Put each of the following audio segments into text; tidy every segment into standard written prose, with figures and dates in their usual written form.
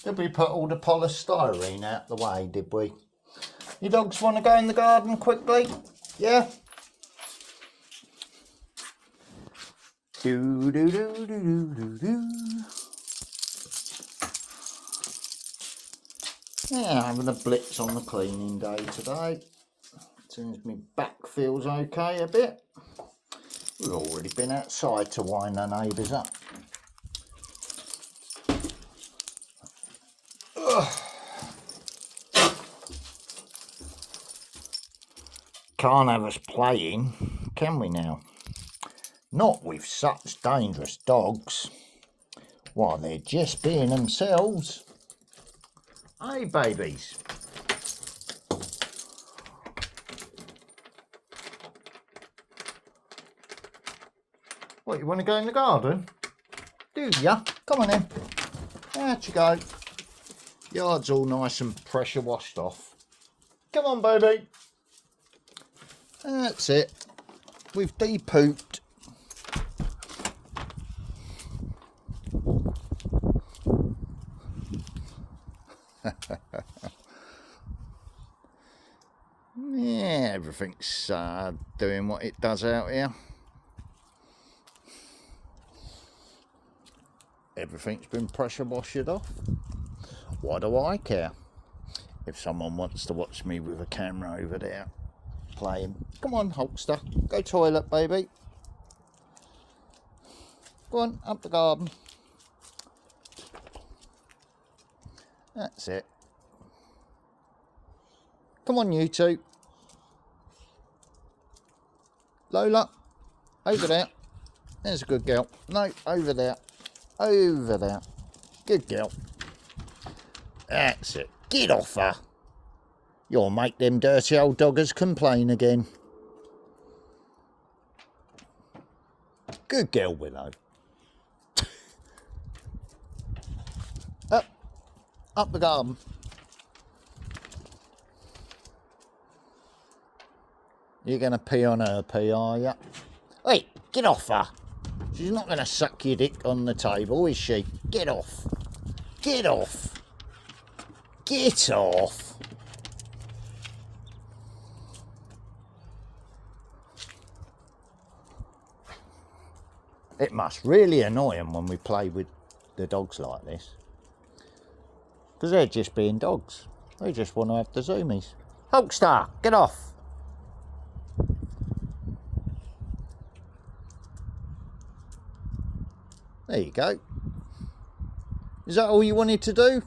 Did we put all the polystyrene out the way, did we? You dogs want to go in the garden quickly? Yeah? Do do do do do do do. Yeah, having a blitz on the cleaning day today. Seems my back feels okay a bit. We've already been outside to wind the neighbours up. Ugh. Can't have us playing, can we now? Not with such dangerous dogs. Why, they're just being themselves. Hey, babies. What, you want to go in the garden? Do ya? Come on in. Out you go. Yard's all nice and pressure washed off. Come on, baby. That's it. We've de-pooped. Yeah, everything's doing what it does out here. Everything's been pressure washed off. Why do I care? If someone wants to watch me with a camera over there playing. Come on, Hulkster. Go toilet, baby. Go on, up the garden. That's it. Come on, you two. Lola, over there. There's a good girl. No, over there. Over there. Good girl. That's it. Get off her. You'll make them dirty old doggers complain again. Good girl, Willow. Up the garden. You're going to pee on her pee, are you? Hey, get off her. She's not going to suck your dick on the table, is she? Get off. Get off. Get off. It must really annoy them when we play with the dogs like this. Because they're just being dogs. They just want to have the zoomies. Hulkster, get off. There you go. Is that all you wanted to do?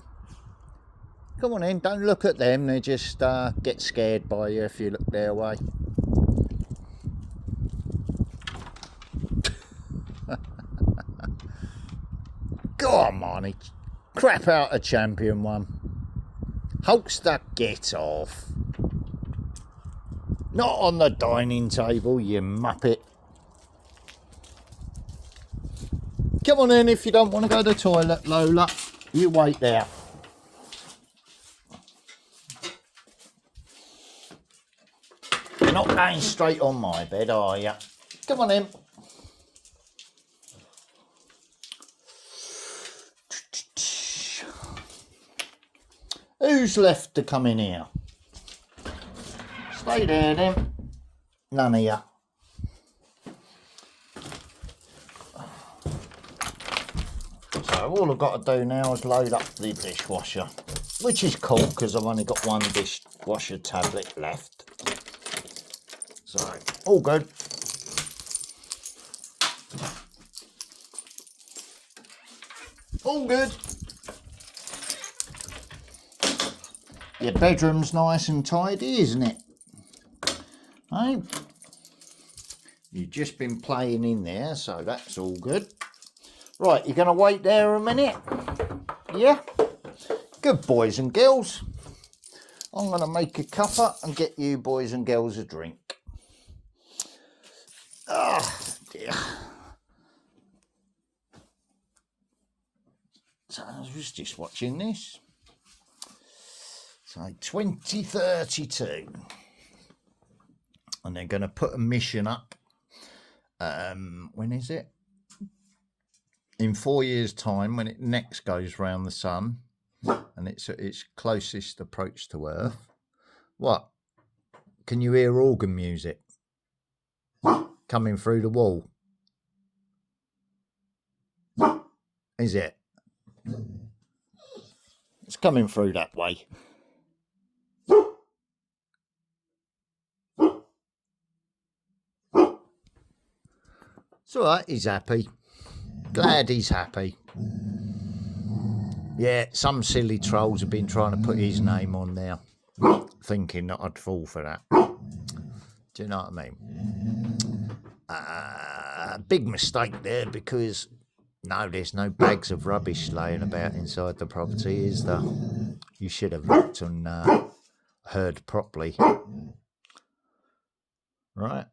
Come on in, don't look at them. They just get scared by you if you look their way. Go on, Marnie. Crap out a champion one. Hulkster, get off. Not on the dining table, you muppet. Come on in if you don't want to go to the toilet, Lola. You wait there. You're not going straight on my bed, are you? Come on in. Who's left to come in here? Stay there then. None of you. So all I've got to do now is load up the dishwasher, which is cool because I've only got one dishwasher tablet left. So all good. All good. Your bedroom's nice and tidy, isn't it? Hey? You've just been playing in there, so that's all good. Right, you're going to wait there a minute? Yeah? Good boys and girls. I'm going to make a cuppa and get you boys and girls a drink. Oh, dear. So I was just watching this. So 2032. And they're going to put a mission up. When is it? In 4 years' time, when it next goes round the sun, and it's its closest approach to Earth. What? Can you hear organ music coming through the wall? Is it? It's coming through that way. It's all right, he's happy. Glad he's happy. Yeah, some silly trolls have been trying to put his name on there, thinking that I'd fall for that. Do you know what I mean? Big mistake there, because no, there's no bags of rubbish laying about inside the property, is there? You should have looked and heard properly. Right.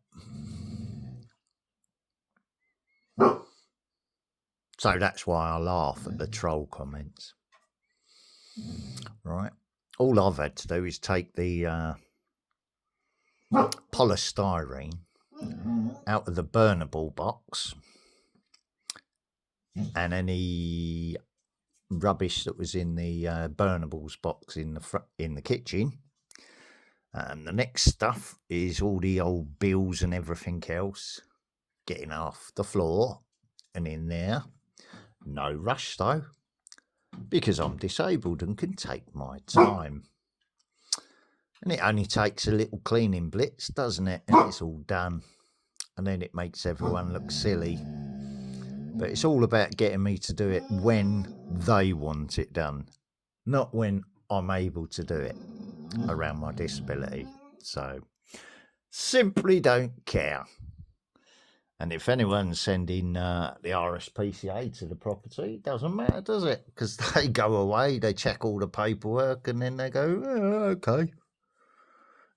So that's why I laugh at the troll comments. Right. All I've had to do is take the polystyrene out of the burnable box, and any rubbish that was in the burnables box in the kitchen. The next stuff is all the old bills and everything else getting off the floor and in there. No rush though, because I'm disabled and can take my time. And it only takes a little cleaning blitz, doesn't it? And it's all done. And then it makes everyone look silly. But it's all about getting me to do it when they want it done, not when I'm able to do it around my disability. So, simply don't care. And if anyone's sending the RSPCA to the property, it doesn't matter, does it? Because they go away, they check all the paperwork, and then they go, oh, okay.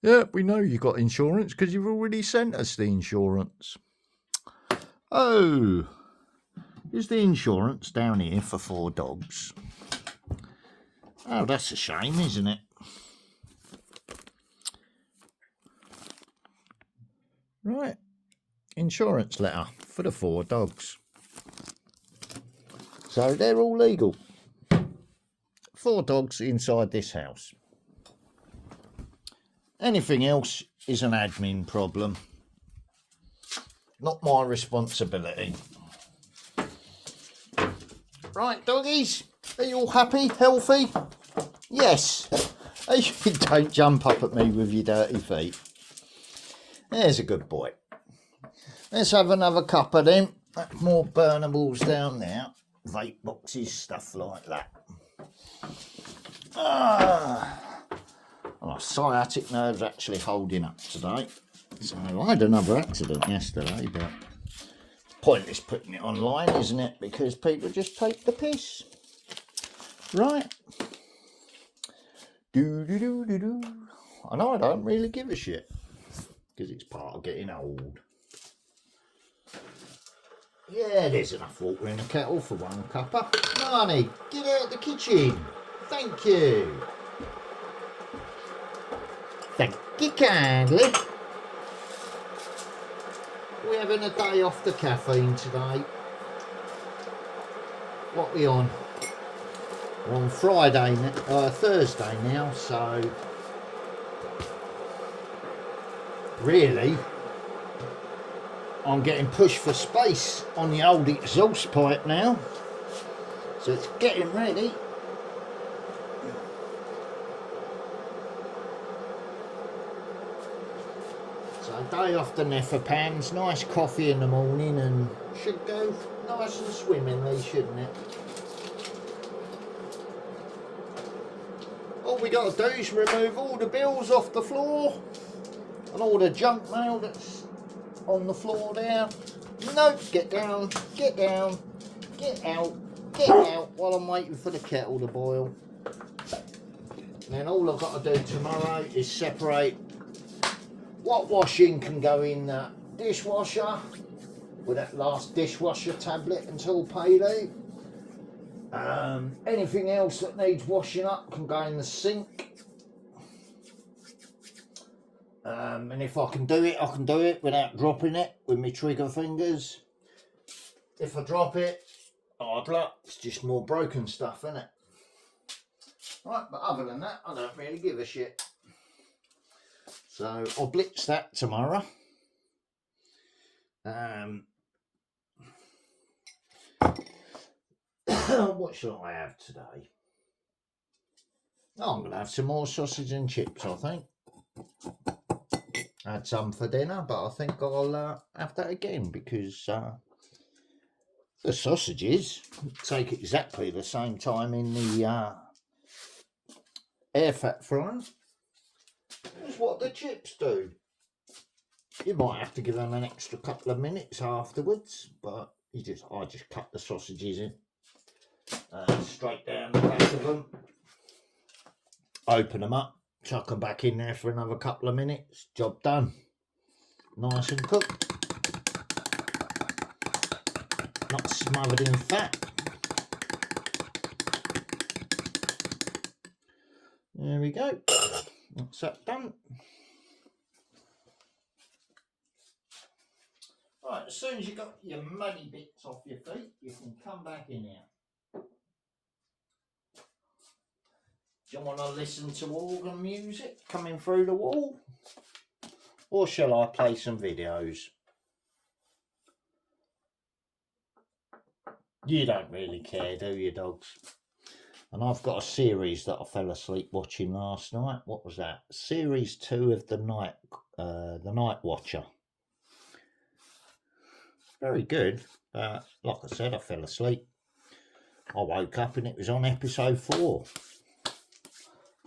Yeah, we know you got insurance because you've already sent us the insurance. Oh, is the insurance down here for 4 dogs? Oh, that's a shame, isn't it? Right. Insurance letter for the 4 dogs. So they're all legal. 4 dogs inside this house. Anything else is an admin problem. Not my responsibility. Right, doggies? Are you all happy? Healthy? Yes. Don't jump up at me with your dirty feet. There's a good boy. Let's have another cup of them. More burnables down there. Vape boxes, stuff like that. My sciatic nerve's actually holding up today. So I had another accident yesterday, but it's pointless putting it online, isn't it? Because people just take the piss. Right. Do. I know I don't really give a shit, because it's part of getting old. Yeah, there's enough water in the kettle for 1 cuppa. Marnie, get out of the kitchen. Thank you. Thank you kindly. We're having a day off the caffeine today. What are we on? We're on Thursday now, so really I'm getting pushed for space on the old exhaust pipe now, so it's getting ready. So day off the Neffa pans, nice coffee in the morning, and should go nice and swimmingly, shouldn't it? All we got to do is remove all the bills off the floor and all the junk mail that's on the floor there. No, get down, get out, while I'm waiting for the kettle to boil. And then all I've got to do tomorrow is separate what washing can go in the dishwasher with that last dishwasher tablet until payday. Anything else that needs washing up can go in the sink. And if I can do it without dropping it with my trigger fingers. If I drop it, hard luck, it's just more broken stuff, isn't it? Right, but other than that, I don't really give a shit. So I'll blitz that tomorrow. What shall I have today? Oh, I'm going to have some more sausage and chips, I think. I had some for dinner, but I think I'll have that again because the sausages take exactly the same time in the air fat fryer as what the chips do. You might have to give them an extra couple of minutes afterwards, but I just cut the sausages in straight down the back of them, open them up, chuck them back in there for another couple of minutes, job done. Nice and cooked, not smothered in fat. There we go, that's that done. Right, as soon as you got your muddy bits off your feet, you can come back in here. Do you want to listen to organ music coming through the wall? Or shall I play some videos? You don't really care, do you, dogs? And I've got a series that I fell asleep watching last night. What was that? Series 2 of the Night Watcher. Very good. Like I said, I fell asleep. I woke up and it was on episode 4.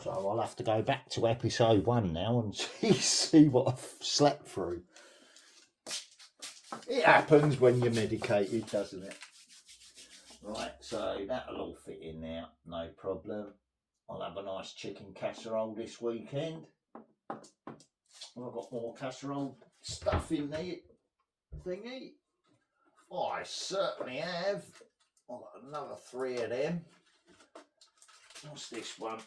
So I'll have to go back to episode 1 now and see what I've slept through. It happens when you're medicated, doesn't it? Right, so that'll all fit in there, no problem. I'll have a nice chicken casserole this weekend. I've got more casserole stuff in the thingy. I certainly have. I've got another 3 of them. What's this one?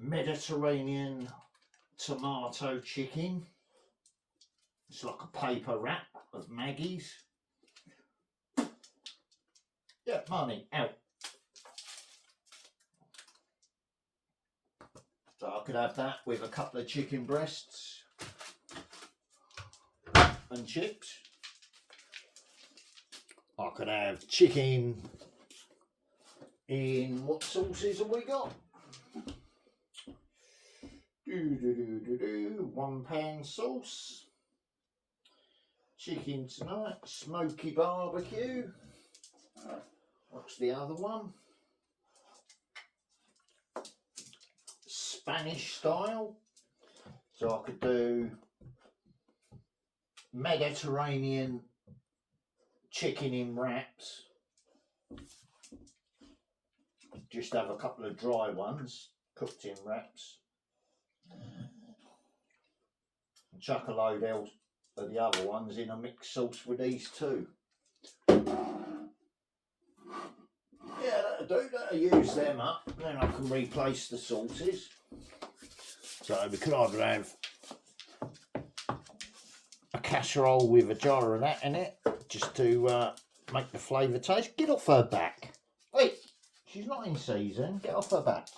Mediterranean tomato chicken. It's like a paper wrap of Maggie's. Yeah, money out. So I could have that with a couple of chicken breasts and chips. I could have chicken in what sauces have we got? 1 pan sauce. Chicken tonight, smoky barbecue. What's the other one? Spanish style. So I could do Mediterranean chicken in wraps. Just have a couple of dry ones cooked in wraps. And chuck a load else of the other ones in a mixed sauce with these two. Yeah, that'll do. That'll use them up. Then I can replace the sauces. So we could either have a casserole with a jar of that in it, just to make the flavour taste. Get off her back. Hey, she's not in season. Get off her back.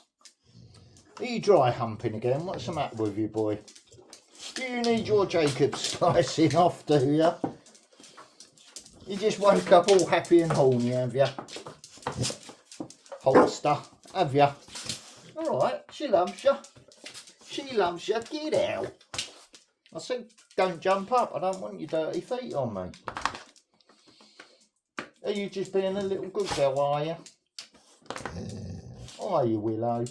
Are you dry humping again? What's the matter with you, boy? Do you need your Jacob slicing off, do you? You just woke up all happy and horny, have you? Holster, have you? Alright, she loves you. She loves you. Get out. I said, don't jump up. I don't want your dirty feet on me. Are you just being a little good girl, are you? Are you, Willow?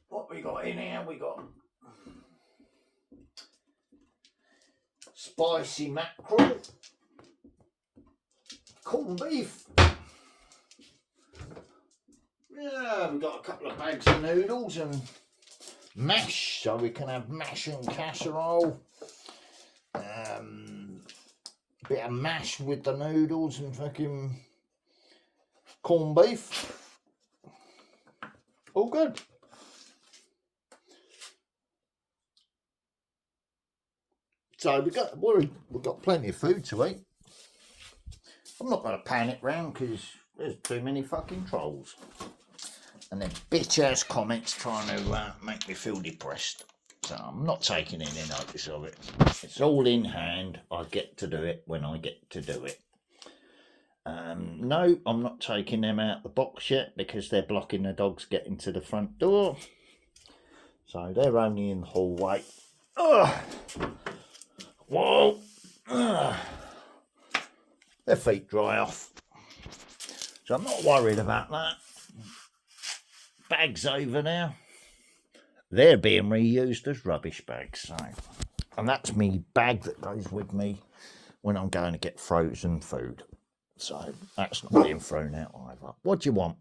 What we got in here? We got spicy mackerel, corned beef. Yeah, we've got a couple of bags of noodles and mash, so we can have mash and casserole. Bit of mash with the noodles and fucking corned beef. All good. So we've got plenty of food to eat. I'm not going to pan it round because There's too many fucking trolls. And then bitch-ass comments trying to make me feel depressed. So I'm not taking any notice of it. It's all in hand. I get to do it when I get to do it. No, I'm not taking them out the box yet because they're blocking the dogs getting to the front door. So they're only in the hallway. Ugh. Whoa. Ugh. Their feet dry off. So I'm not worried about that. Bags over now. They're being reused as rubbish bags. So, and that's me bag that goes with me when I'm going to get frozen food. So that's not being thrown out either. What do you want?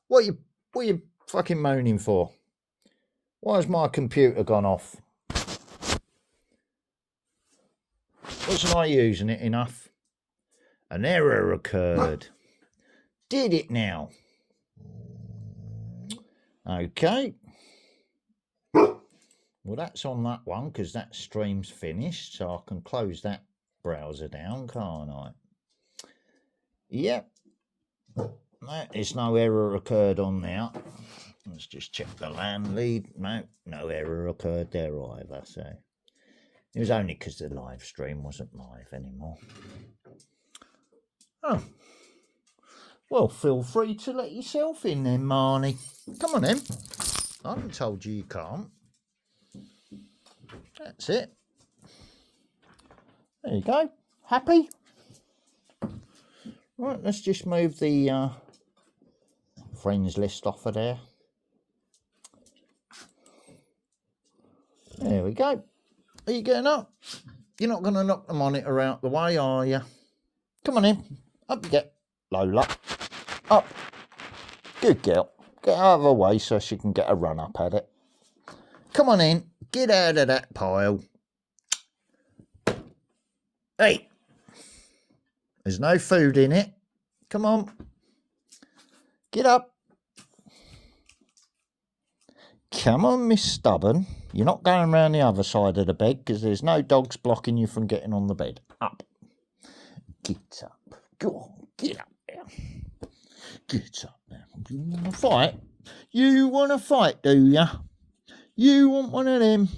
What are you fucking moaning for? Why has my computer gone off? Wasn't I using it enough? An error occurred. Did it now? Okay. Well, that's on that one because that stream's finished, so I can close that browser down, can't I? Yep. There's no error occurred on there. Let's just check the LAN lead. No error occurred there either. So it was only because the live stream wasn't live anymore. Oh. Well, feel free to let yourself in then, Marnie. Come on then. I haven't told you can't. That's it. There you go. Happy? Right, let's just move the friends list off of there. There we go. Are you getting up? You're not going to knock the monitor out the way, are you? Come on in. Up you get. Lola. Up. Good girl. Get out of her way so she can get a run up at it. Come on in. Get out of that pile. Hey. There's no food in it. Come on. Get up. Come on, Miss Stubborn. You're not going around the other side of the bed because there's no dogs blocking you from getting on the bed. Up. Get up. Go on. Get up there. Get up there. You want to fight? You want to fight, do ya? You want one of them?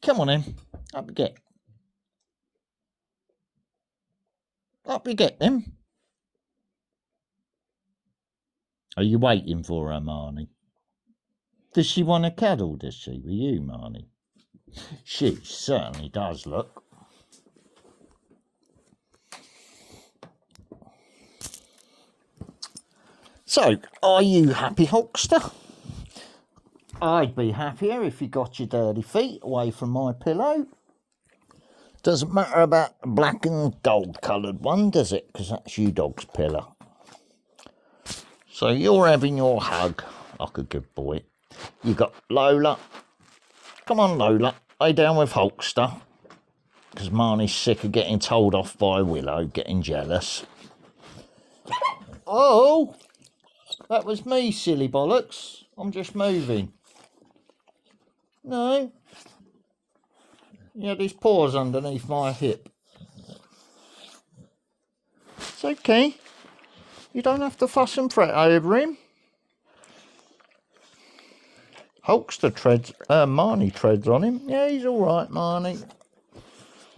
Come on then. Up you get. Up you get them. Are you waiting for her, Marnie? Does she want to cuddle, does she, with you, Marnie? She certainly does, look. So, are you happy, Hulkster? I'd be happier if you got your dirty feet away from my pillow. Doesn't matter about the black and gold coloured one, does it? Because that's you dog's pillow. So you're having your hug like a good boy. You got Lola. Come on, Lola. Lay down with Hulkster. Because Marnie's sick of getting told off by Willow, getting jealous. Oh, that was me, silly bollocks. I'm just moving. No. He had his paws underneath my hip. It's okay. You don't have to fuss and fret over him. Hulkster treads, Marnie treads on him. Yeah, he's all right, Marnie.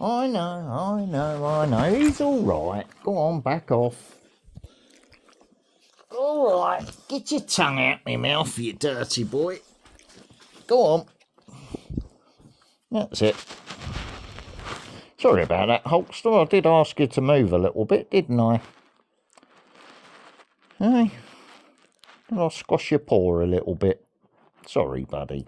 I know. He's all right. Go on, back off. All right. Get your tongue out my mouth, you dirty boy. Go on. That's it. Sorry about that, Hulkster. I did ask you to move a little bit, didn't I? Hey, did I squash your paw a little bit? Sorry, buddy.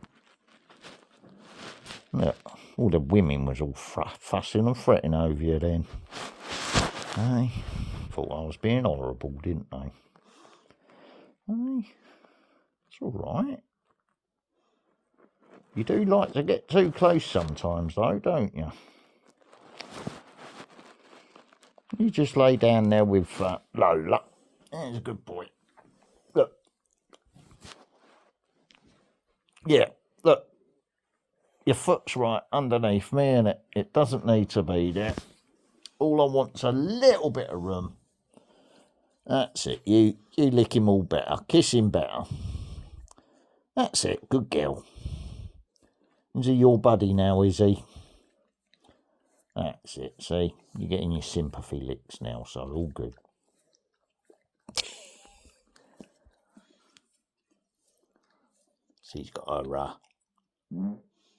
Look, all the women was all fussing and fretting over you then. Hey, thought I was being horrible, didn't they? Hey, it's all right. You do like to get too close sometimes, though, don't you? You just lay down there with Lola. There's a good boy. Look. Yeah, look. Your foot's right underneath me, and it doesn't need to be there. All I want's a little bit of room That's it. You lick him all better. Kiss him better. That's it. Good girl. Is he your buddy now, is he? That's it. See, you're getting your sympathy licks now, so all good. She's got her...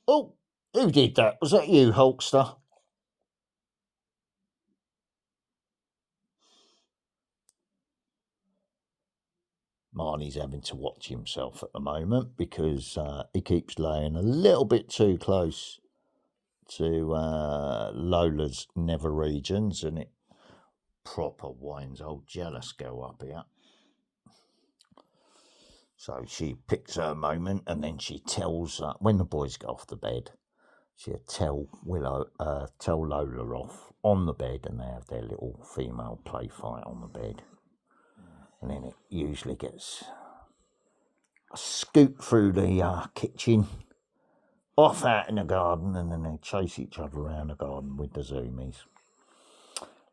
Oh, who did that? Was that you, Hulkster? Marnie's having to watch himself at the moment because he keeps laying a little bit too close to Lola's nether regions, and it proper winds old jealous girl up here. So she picks her moment, and then she tells when the boys get off the bed, she'll tell Lola off on the bed, and they have their little female play fight on the bed. And then it usually gets a scoot through the kitchen, off out in the garden, and then they chase each other around the garden with the zoomies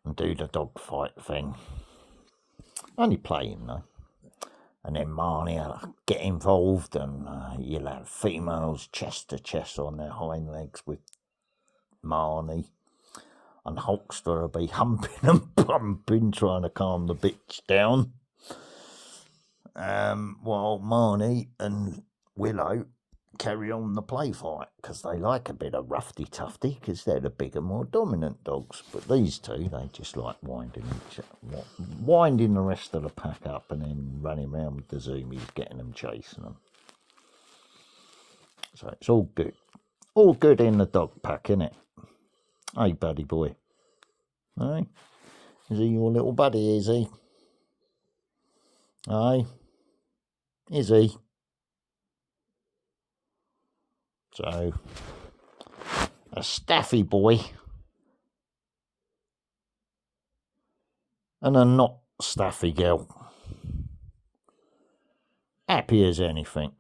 and do the dog fight thing. Only playing though. And then Marnie will get involved, and you'll have females chest to chest on their hind legs with Marnie. And Hulkster will be humping and bumping, trying to calm the bitch down. While Marnie and Willow carry on the play fight, because they like a bit of roughy-tufty, because they're the bigger, more dominant dogs. But these two, they just like winding the rest of the pack up, and then running around with the zoomies, getting them, chasing them. So it's all good. All good in the dog pack, innit? Hey, buddy boy. Hey? Is he your little buddy, is he? Hey? Is he? So, a staffy boy and a not staffy girl. Happy as anything.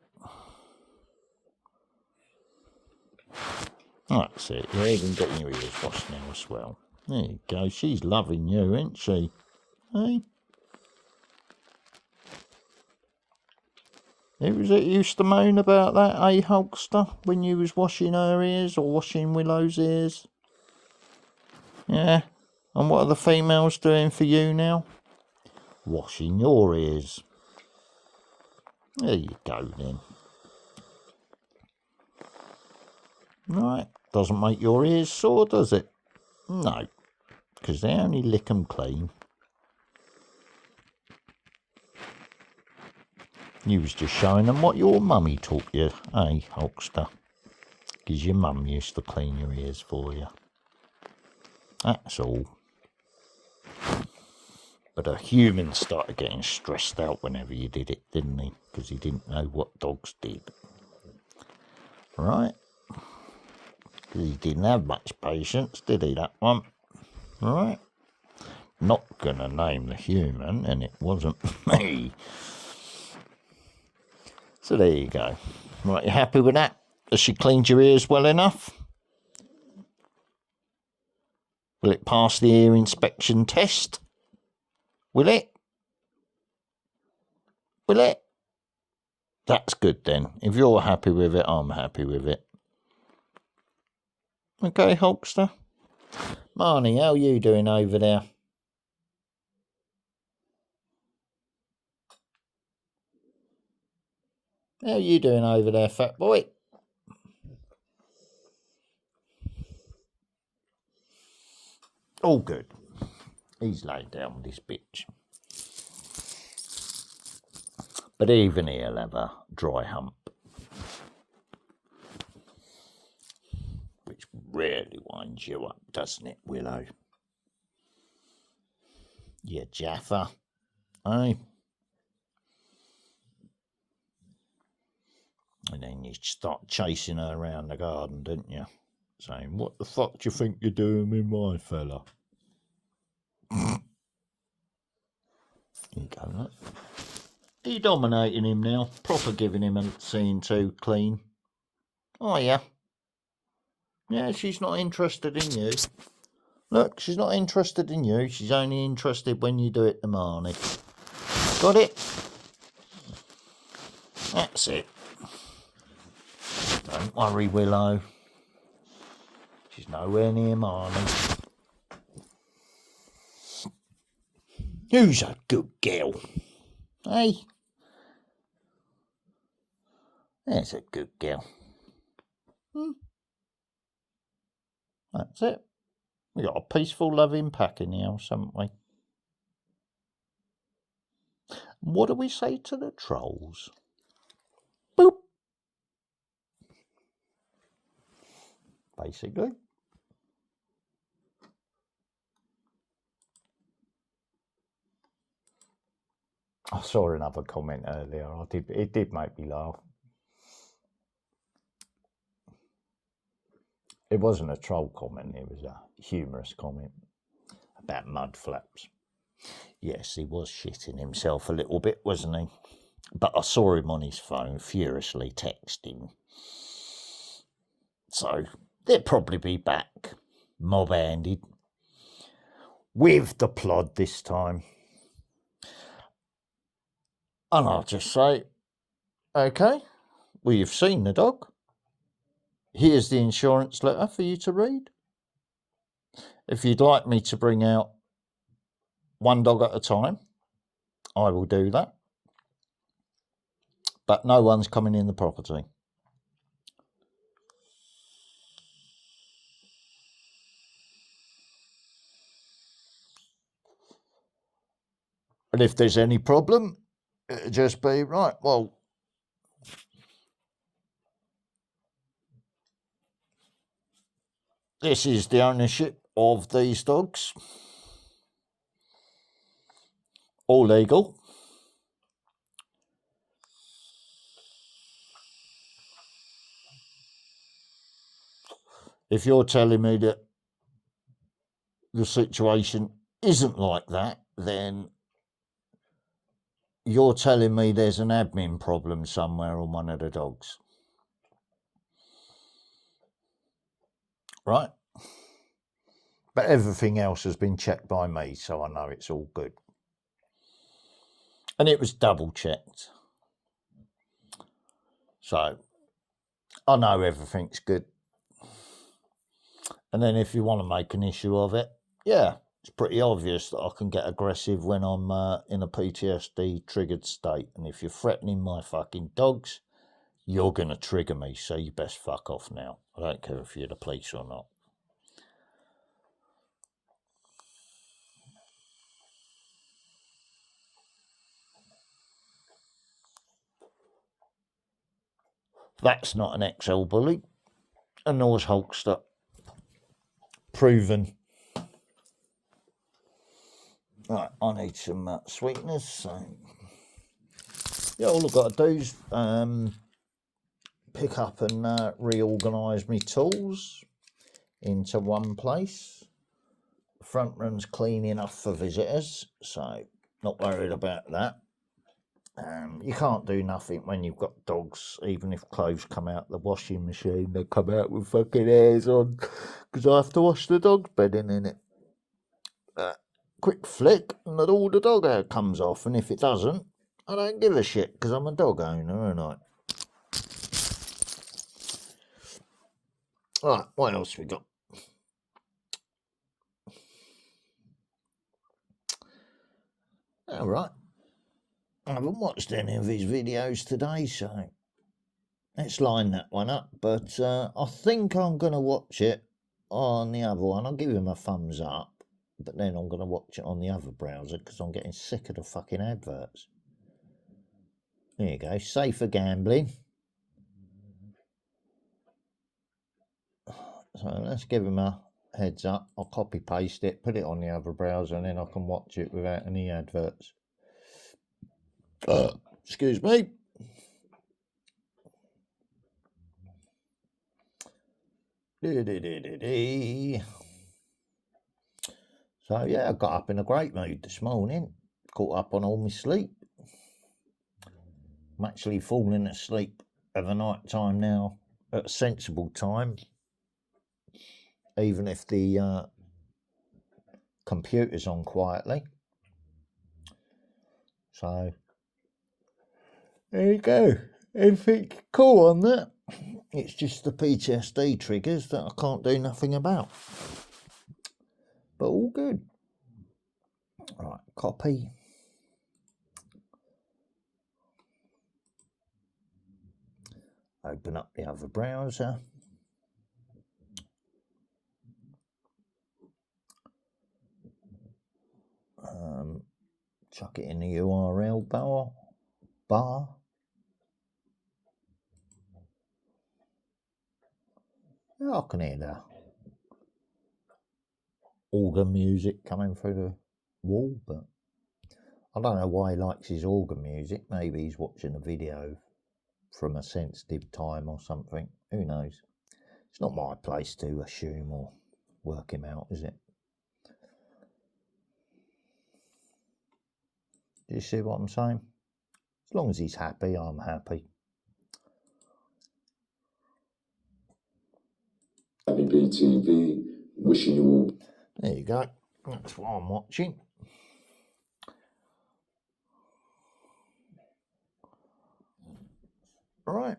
That's it. You're even getting your ears washed now as well. There you go. She's loving you, isn't she? Hey? Who was it used to moan about that, eh, Hulkster, when you was washing her ears or washing Willow's ears? Yeah? And what are the females doing for you now? Washing your ears. There you go then. Right, doesn't make your ears sore, does it? No, because they only lick them clean. You was just showing them what your mummy taught you, eh, Hulkster? Because your mum used to clean your ears for you. That's all. But a human started getting stressed out whenever you did it, didn't he? Because he didn't know what dogs did. Right? Because he didn't have much patience, did he, that one? Right? Not going to name the human, and it wasn't me. So there you go. Right, you happy with that? Has she cleaned your ears well enough? Will it pass the ear inspection test? Will it? Will it? That's good then. If you're happy with it, I'm happy with it. Okay, Hulkster. Marnie, how are you doing over there? How are you doing over there, fat boy? All good. He's laid down with this bitch. But even he'll have a dry hump. Which really winds you up, doesn't it, Willow? You Jaffa, eh? And then you start chasing her around the garden, don't you? Saying, what the fuck do you think you're doing with my fella? There you go, look. Are you dominating him now? Proper giving him a scene to clean. Oh, yeah. Yeah, she's not interested in you. Look, she's not interested in you. She's only interested when you do it to Marnie. Got it? That's it. Don't worry, Willow. She's nowhere near Marnie. Who's a good girl? Hey? There's a good girl. That's it. We got a peaceful, loving pack in the house, haven't we? What do we say to the trolls? Boop. Basically. I saw another comment earlier. It did make me laugh. It wasn't a troll comment. It was a humorous comment about mud flaps. Yes, he was shitting himself a little bit, wasn't he? But I saw him on his phone furiously texting. So they'll probably be back, mob-handed, with the plod this time. And I'll just say, okay, well, you've seen the dog. Here's the insurance letter for you to read. If you'd like me to bring out one dog at a time, I will do that. But no one's coming in the property. And if there's any problem, it'll just be, right, well, this is the ownership of these dogs. All legal. If you're telling me that the situation isn't like that, then you're telling me there's an admin problem somewhere on one of the dogs. Right? But everything else has been checked by me, so I know it's all good. And it was double checked. So I know everything's good. And then if you want to make an issue of it, yeah, it's pretty obvious that I can get aggressive when I'm in a PTSD triggered state. And if you're threatening my fucking dogs, you're going to trigger me. So you best fuck off now. I don't care if you're the police or not. That's not an XL bully. A Norse Hulkster. Proven. Right, I need some sweeteners. So yeah, all I've got to do is pick up and reorganise my tools into one place. The front room's clean enough for visitors, so not worried about that. You can't do nothing when you've got dogs, even if clothes come out the washing machine, they come out with fucking hairs on, because I have to wash the dog's bedding in it. Quick flick, and all the dog hair comes off, and if it doesn't, I don't give a shit, because I'm a dog owner, aren't I? Right, what else we got? All right. I haven't watched any of his videos today, so let's line that one up. But I think I'm going to watch it on the other one. I'll give him a thumbs up, but then I'm going to watch it on the other browser because I'm getting sick of the fucking adverts. There you go, safer gambling. So let's give him a heads up. I'll copy paste it, put it on the other browser, and then I can watch it without any adverts. Excuse me. So yeah, I got up in a great mood this morning. Caught up on all my sleep. I'm actually falling asleep of a night time now at a sensible time. Even if the computer's on quietly. So there you go. Anything cool on that? It's just the PTSD triggers that I can't do nothing about. But all good. Right, copy. Open up the other browser. Chuck it in the URL bar. Yeah, I can hear the organ music coming through the wall, but I don't know why he likes his organ music. Maybe he's watching a video from a sensitive time or something. Who knows? It's not my place to assume or work him out, is it? Do you see what I'm saying? As long as he's happy, I'm happy. Happy BTV, wishing you all. There you go. That's what I'm watching. Right.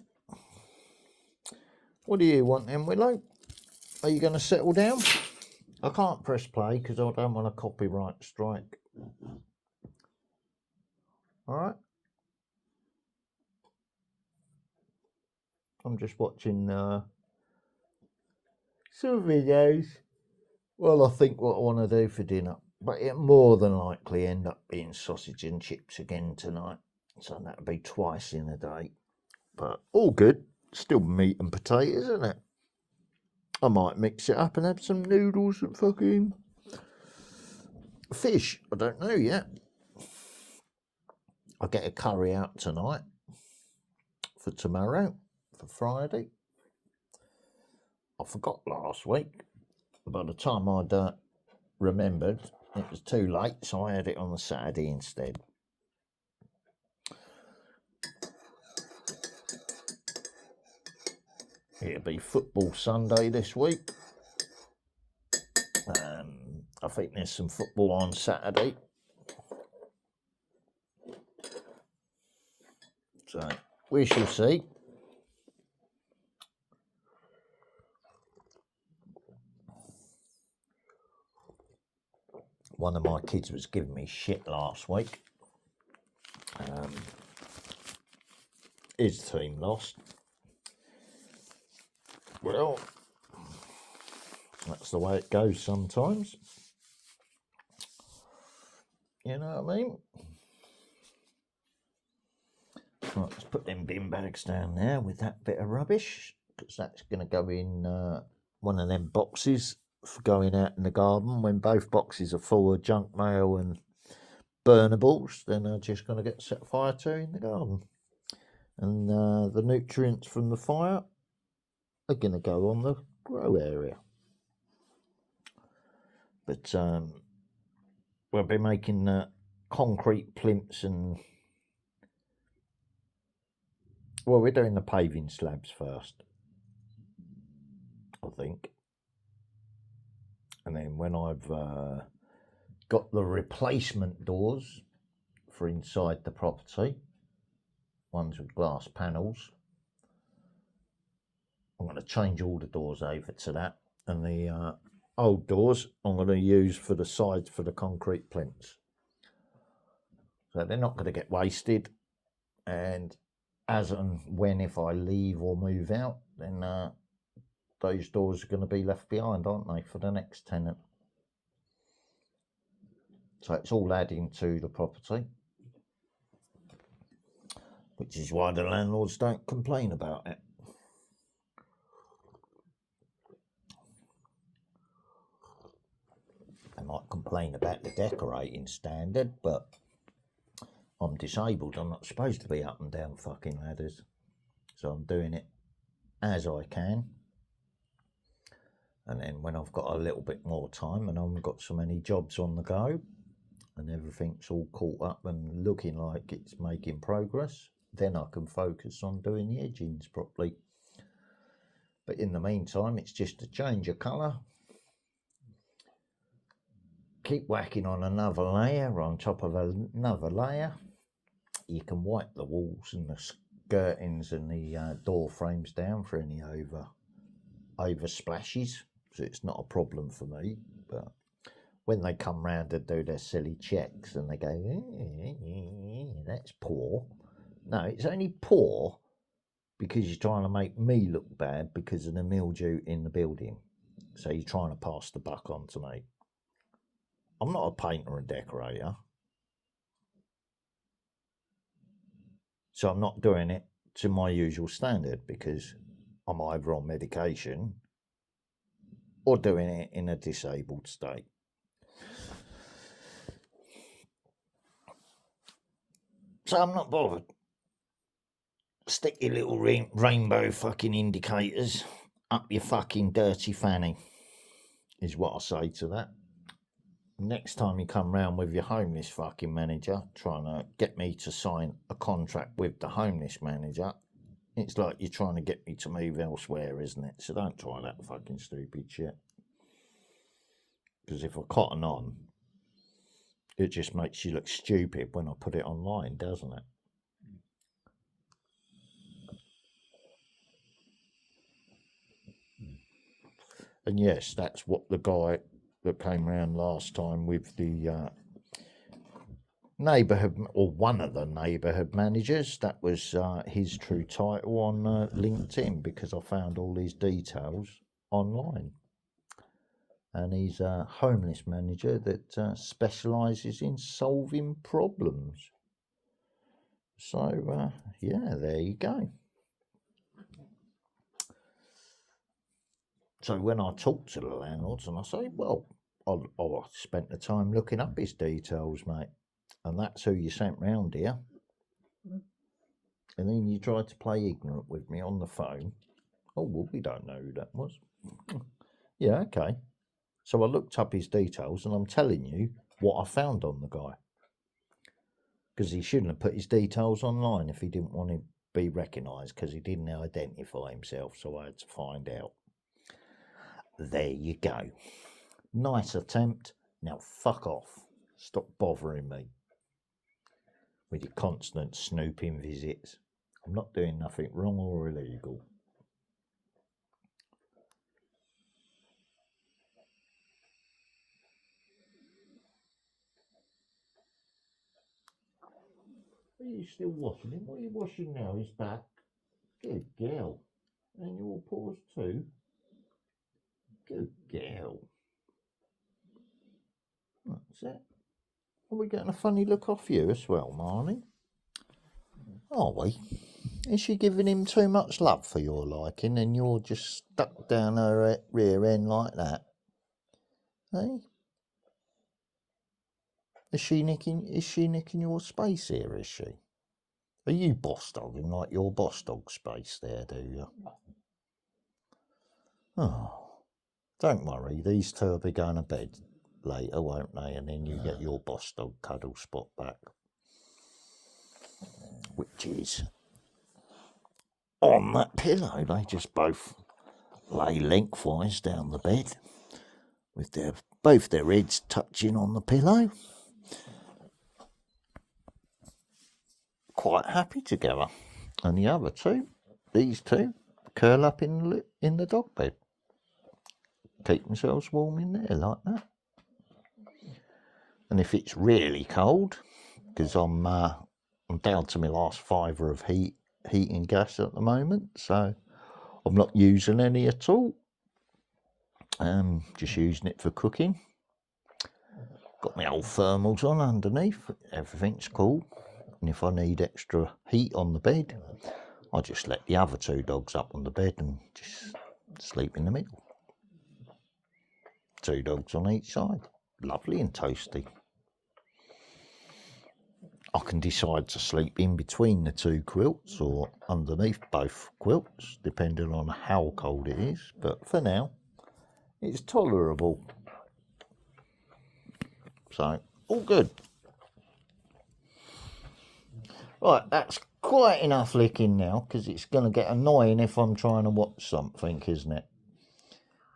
What do you want then, Willow? Are you going to settle down? I can't press play because I don't want a copyright strike. All right. I'm just watching some videos. Well, I think what I want to do for dinner, but it more than likely end up being sausage and chips again tonight. So that'll be twice in a day. But all good. Still meat and potatoes, isn't it? I might mix it up and have some noodles and fucking fish. I don't know yet. I'll get a curry out tonight for tomorrow, for Friday. I forgot last week. By the time I'd remembered, it was too late, so I had it on the Saturday instead. It'll be football Sunday this week. I think there's some football on Saturday. So we shall see. One of my kids was giving me shit last week. His team lost. Well, that's the way it goes sometimes. You know what I mean? Right, let's put them bin bags down there with that bit of rubbish, because that's going to go in one of them boxes for going out in the garden. When both boxes are full of junk mail and burnables, then they're just going to get set fire to in the garden. And the nutrients from the fire are going to go on the grow area. But we'll be making concrete plinths and... Well, we're doing the paving slabs first, I think. And then when I've got the replacement doors for inside the property, ones with glass panels, I'm going to change all the doors over to that. And the old doors I'm going to use for the sides for the concrete plinths. So they're not going to get wasted. And as and when, if I leave or move out, then those doors are going to be left behind, aren't they, for the next tenant? So it's all adding to the property, which is why the landlords don't complain about it. They might complain about the decorating standard, but I'm disabled. I'm not supposed to be up and down fucking ladders. So I'm doing it as I can. And then when I've got a little bit more time and I haven't got so many jobs on the go and everything's all caught up and looking like it's making progress, then I can focus on doing the edgings properly. But in the meantime, it's just a change of colour. Keep whacking on another layer on top of another layer. you can wipe the walls and the skirtings and the door frames down for any over splashes, so it's not a problem for me. But when they come round to do their silly checks and they go, that's poor. No, it's only poor because you're trying to make me look bad because of the mildew in the building. So you're trying to pass the buck on to me. I'm not a painter and decorator. So I'm not doing it to my usual standard because I'm either on medication or doing it in a disabled state. So I'm not bothered. Stick your little rainbow fucking indicators up your fucking dirty fanny, is what I say to that. Next time you come round with your homeless fucking manager trying to get me to sign a contract with the homeless manager, it's like you're trying to get me to move elsewhere, isn't it? So don't try that fucking stupid shit. Because if I cotton on, it just makes you look stupid when I put it online, doesn't it? And yes, that's what the guy that came round last time with the neighbourhood, or one of the neighbourhood managers, that was his true title on LinkedIn, because I found all his details online. And he's a homeless manager that specialises in solving problems. So, yeah, there you go. So when I talk to the landlords and I say, well, I spent the time looking up his details, mate, and that's who you sent round here. And then you tried to play ignorant with me on the phone. Oh, well, we don't know who that was. Yeah, okay. So I looked up his details and I'm telling you what I found on the guy. Because he shouldn't have put his details online if he didn't want to be recognised, because he didn't identify himself, so I had to find out. There you go. Nice attempt. Now fuck off. Stop bothering me with your constant snooping visits. I'm not doing nothing wrong or illegal. Are you still washing him? What are you washing now? His back? Good girl. And your paws too? Good girl. That's it. Are we getting a funny look off you as well, Marnie? Are we? Is she giving him too much love for your liking and you're just stuck down her rear end like that? Hey? Is she nicking your space here, is she? Are you boss dogging like your boss dog space there, do you? Oh, don't worry, these two will be going to bed later, won't they? And then you get your boss dog cuddle spot back, which is on that pillow. They just both lay lengthwise down the bed with both their heads touching on the pillow. Quite happy together. And the other two, these two, curl up in the dog bed. Keep themselves warm in there like that. And if it's really cold, because I'm down to my last fiver of heating gas at the moment, so I'm not using any at all. Just using it for cooking. Got my old thermals on underneath. Everything's cool. And if I need extra heat on the bed, I just let the other two dogs up on the bed and just sleep in the middle. Two dogs on each side. Lovely and toasty. I can decide to sleep in between the two quilts or underneath both quilts, depending on how cold it is. But for now, it's tolerable. So, all good. Right, that's quite enough licking now, because it's going to get annoying if I'm trying to watch something, isn't it?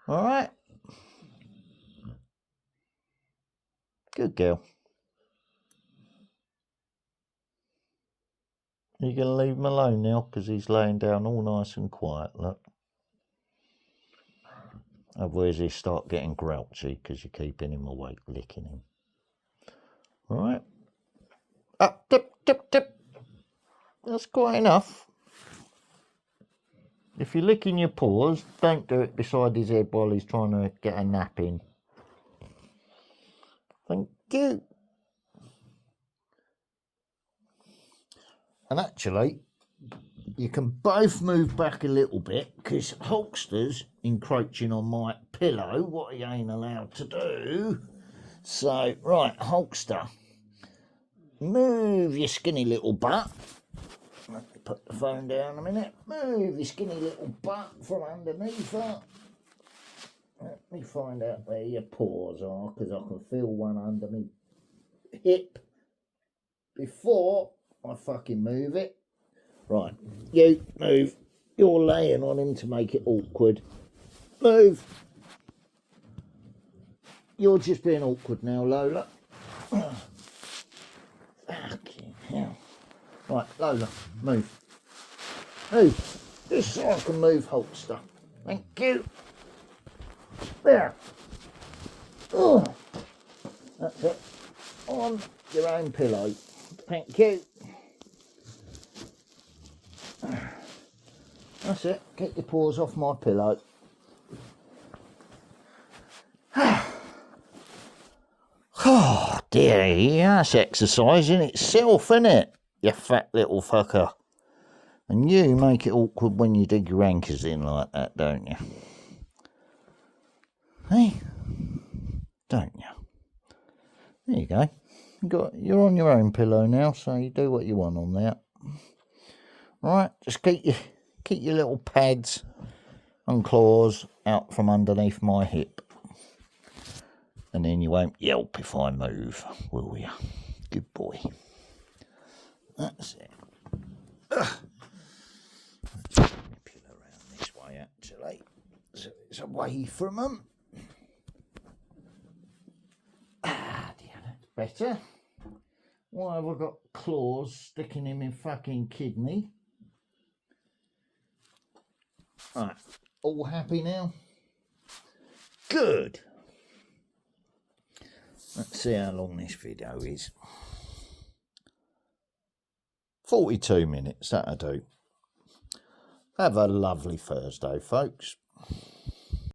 All right. Good girl. You're going to leave him alone now because he's laying down all nice and quiet, look. Otherwise he'll start getting grouchy because you're keeping him awake, licking him. All right. Up, tip, tip, tip. That's quite enough. If you're licking your paws, don't do it beside his head while he's trying to get a nap in. Thank you. And actually, you can both move back a little bit because Hulkster's encroaching on my pillow, what he ain't allowed to do. So, right, Hulkster, move your skinny little butt. Let me put the phone down a minute. Move your skinny little butt from underneath her. Let me find out where your paws are because I can feel one under me hip before I fucking move it. Right, you move. You're laying on him to make it awkward. Move. You're just being awkward now, Lola. Fucking hell. Right, Lola, move. Move. Just so I can move Hulkster. Thank you. There. Oh. That's it. On your own pillow. Thank you. That's it. Get your paws off my pillow. Oh dear, that's exercise in itself, isn't it? You fat little fucker. And you make it awkward when you dig your anchors in like that, don't you? Hey? Don't you? There you go. You're on your own pillow now, so you do what you want on there. Right, just keep your little pads and claws out from underneath my hip. And then you won't yelp if I move, will you? Good boy. That's it. Let me peel around this way, actually, so it's away from them. Ah, dear, that's better. Why have I got claws sticking in my fucking kidney? Right, all happy now? Good. Let's see how long this video is. 42 minutes, that'll do. Have a lovely Thursday, folks.